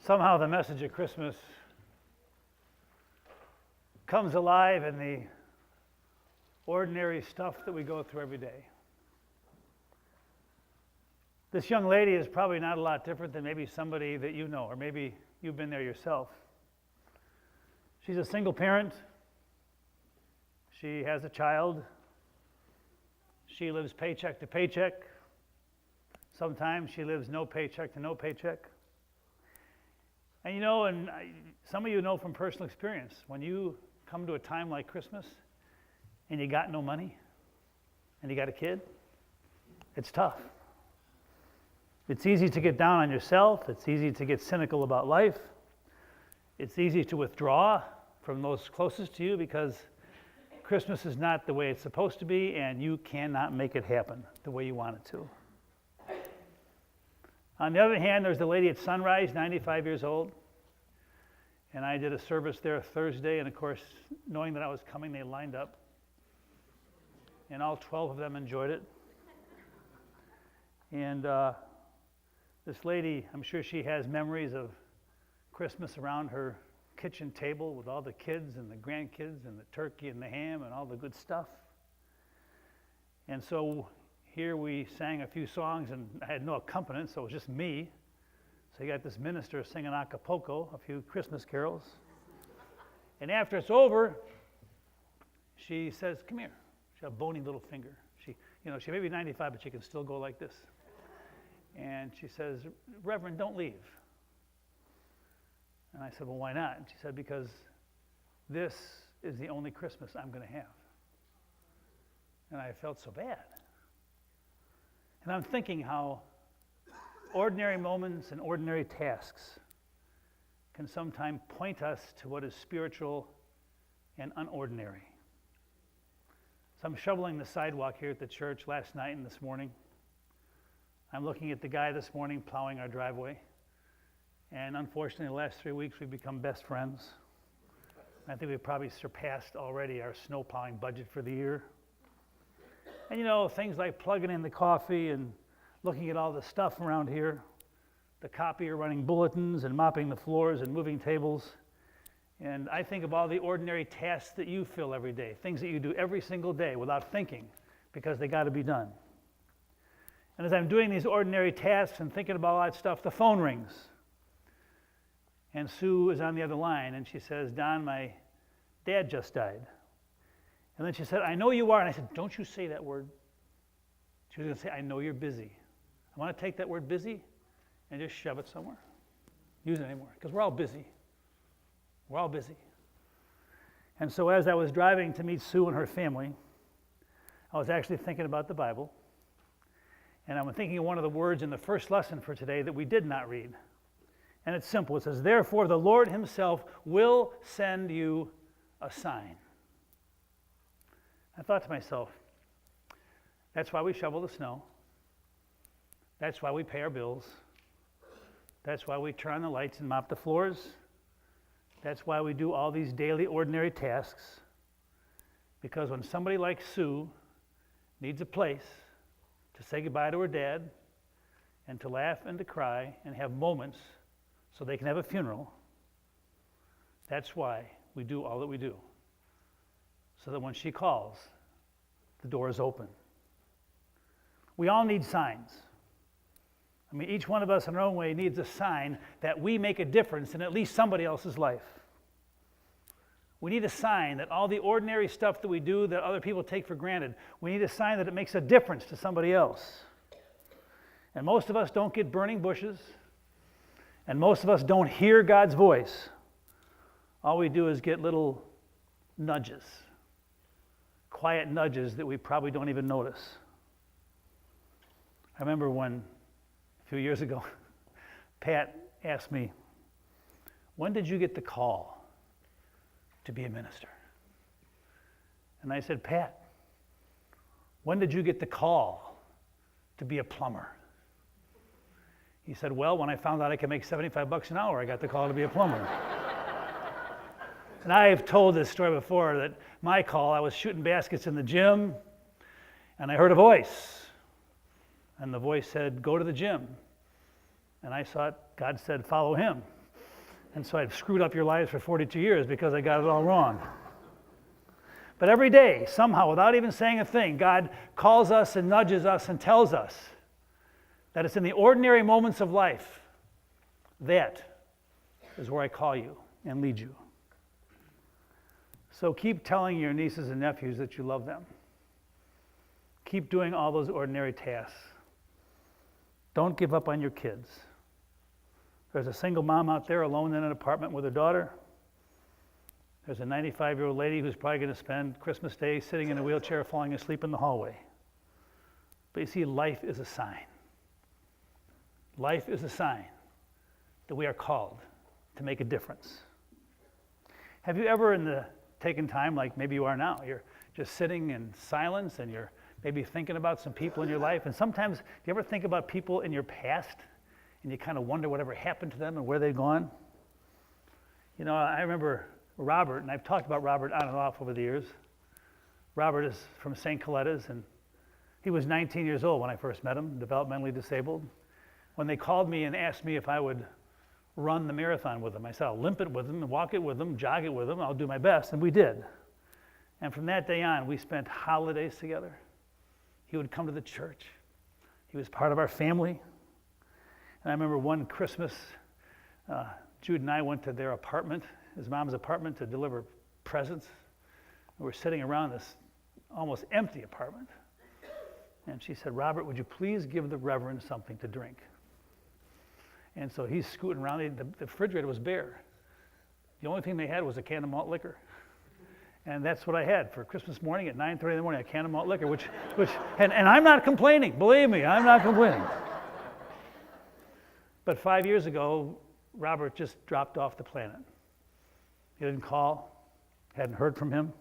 Somehow the message of Christmas comes alive in the ordinary stuff that we go through every day. This young lady is probably not a lot different than maybe somebody that you know, or maybe you've been there yourself. She's a single parent. She has a child. She lives paycheck to paycheck. Sometimes she lives no paycheck to no paycheck. And some of you know from personal experience, when you come to a time like Christmas and you got no money and you got a kid, it's tough. It's easy to get down on yourself. It's easy to get cynical about life. It's easy to withdraw from those closest to you because Christmas is not the way it's supposed to be and you cannot make it happen the way you want it to. On the other hand, there's the lady at Sunrise, 95 years old. And I did a service there Thursday, and of course, knowing that I was coming, they lined up. And all 12 of them enjoyed it. And this lady, I'm sure she has memories of Christmas around her kitchen table with all the kids and the grandkids and the turkey and the ham and all the good stuff. And so here we sang a few songs, and I had no accompaniment, so it was just me. So you got this minister singing a cappella, a few Christmas carols. And after it's over, she says, "Come here." She has a bony little finger. She may be 95, but she can still go like this. And she says, "Reverend, don't leave." And I said, "Well, why not?" And she said, "Because this is the only Christmas I'm going to have." And I felt so bad. And I'm thinking how ordinary moments and ordinary tasks can sometimes point us to what is spiritual and unordinary. So I'm shoveling the sidewalk here at the church last night and this morning. I'm looking at the guy this morning plowing our driveway. And unfortunately, the last 3 weeks, we've become best friends. I think we've probably surpassed already our snow plowing budget for the year. And things like plugging in the coffee and looking at all the stuff around here, the copier running bulletins and mopping the floors and moving tables. And I think of all the ordinary tasks that you fill every day, things that you do every single day without thinking because they got to be done. And as I'm doing these ordinary tasks and thinking about all that stuff, the phone rings. And Sue is on the other line, and she says, "Don, my dad just died." And then she said, "I know you are." And I said, "Don't you say that word." She was going to say, "I know you're busy." I want to take that word busy and just shove it somewhere. Use it anymore, because we're all busy. We're all busy. And so as I was driving to meet Sue and her family, I was actually thinking about the Bible. And I'm thinking of one of the words in the first lesson for today that we did not read. And it's simple. It says, "Therefore the Lord himself will send you a sign." I thought to myself, that's why we shovel the snow. That's why we pay our bills. That's why we turn on the lights and mop the floors. That's why we do all these daily ordinary tasks. Because when somebody like Sue needs a place to say goodbye to her dad and to laugh and to cry and have moments so they can have a funeral, that's why we do all that we do. So that when she calls, the door is open. We all need signs. Each one of us in our own way needs a sign that we make a difference in at least somebody else's life. We need a sign that all the ordinary stuff that we do that other people take for granted, we need a sign that it makes a difference to somebody else. And most of us don't get burning bushes, and most of us don't hear God's voice. All we do is get little nudges, quiet nudges that we probably don't even notice. I remember when, a few years ago, Pat asked me, "When did you get the call to be a minister?" And I said, "Pat, when did you get the call to be a plumber?" He said, "Well, when I found out I could make $75 an hour, I got the call to be a plumber." And I've told this story before, that my call, I was shooting baskets in the gym, and I heard a voice. And the voice said, "Go to the gym." And I thought, God said, "Follow him." And so I've screwed up your lives for 42 years because I got it all wrong. But every day, somehow, without even saying a thing, God calls us and nudges us and tells us that it's in the ordinary moments of life that is where I call you and lead you. So keep telling your nieces and nephews that you love them. Keep doing all those ordinary tasks. Don't give up on your kids. There's a single mom out there alone in an apartment with her daughter. There's a 95-year-old lady who's probably going to spend Christmas Day sitting in a wheelchair falling asleep in the hallway. But you see, life is a sign. Life is a sign that we are called to make a difference. Have you ever taken time, like maybe you are now, you're just sitting in silence and you're maybe thinking about some people in your life, and sometimes, do you ever think about people in your past and you kind of wonder whatever happened to them and where they've gone? You know, I remember Robert, and I've talked about Robert on and off over the years. Robert is from St. Coletta's, and he was 19 years old when I first met him, developmentally disabled. When they called me and asked me if I would run the marathon with him, I said, I'll limp it with him, and walk it with him, jog it with him, I'll do my best, and we did. And from that day on, we spent holidays together. He would come to the church. He was part of our family. And I remember one Christmas, Jude and I went to their apartment, his mom's apartment, to deliver presents. We were sitting around this almost empty apartment. And she said, Robert, would you please give the Reverend something to drink? And so he's scooting around. The refrigerator was bare. The only thing they had was a can of malt liquor. And that's what I had for Christmas morning at 9:30 in the morning, a can of malt liquor, and I'm not complaining. Believe me, I'm not complaining. But 5 years ago, Robert just dropped off the planet. He didn't call, hadn't heard from him.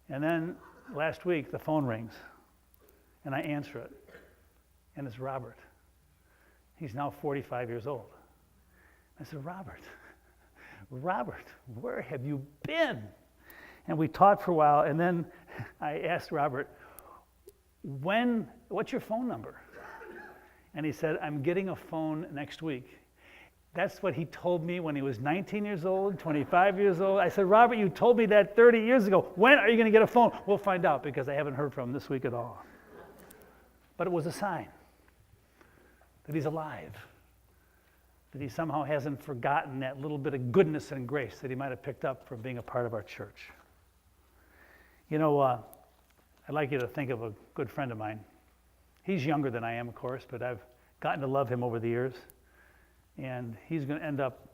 And then last week, the phone rings, and I answer it, and it's Robert. He's now 45 years old. I said, Robert, where have you been? And we talked for a while, and then I asked Robert, what's your phone number? And he said, I'm getting a phone next week. That's what he told me when he was 19 years old, 25 years old. I said, Robert, you told me that 30 years ago. When are you going to get a phone? We'll find out, because I haven't heard from him this week at all. But it was a sign that he's alive, that he somehow hasn't forgotten that little bit of goodness and grace that he might have picked up from being a part of our church. You know, I'd like you to think of a good friend of mine. He's younger than I am, of course, but I've gotten to love him over the years. And he's going to end up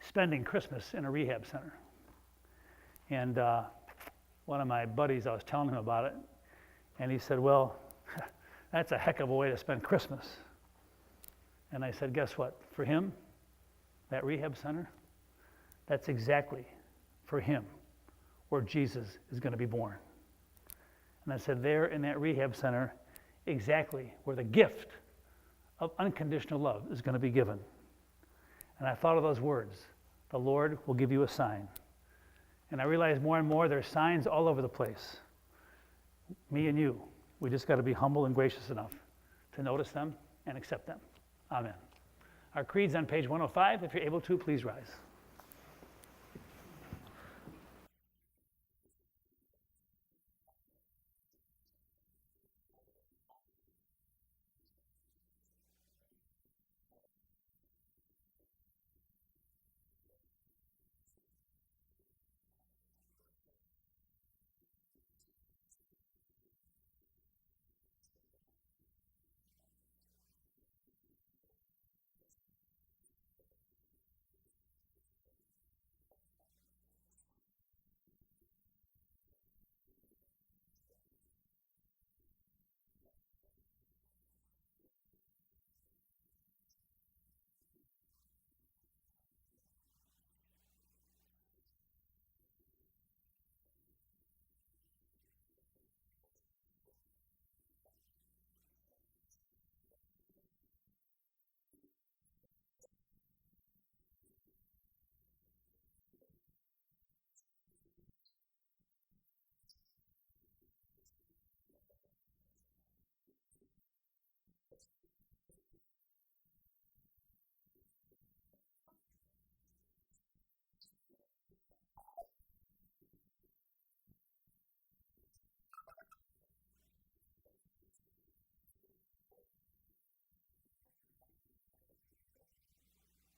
spending Christmas in a rehab center. And one of my buddies, I was telling him about it, and he said, well, that's a heck of a way to spend Christmas. And I said, guess what? For him, that rehab center, that's exactly for him where Jesus is going to be born. And I said, there in that rehab center, exactly where the gift of unconditional love is going to be given. And I thought of those words, the Lord will give you a sign. And I realized more and more there's signs all over the place. Me and you, we just got to be humble and gracious enough to notice them and accept them. Amen. Our creed's on page 105. If you're able to, please rise.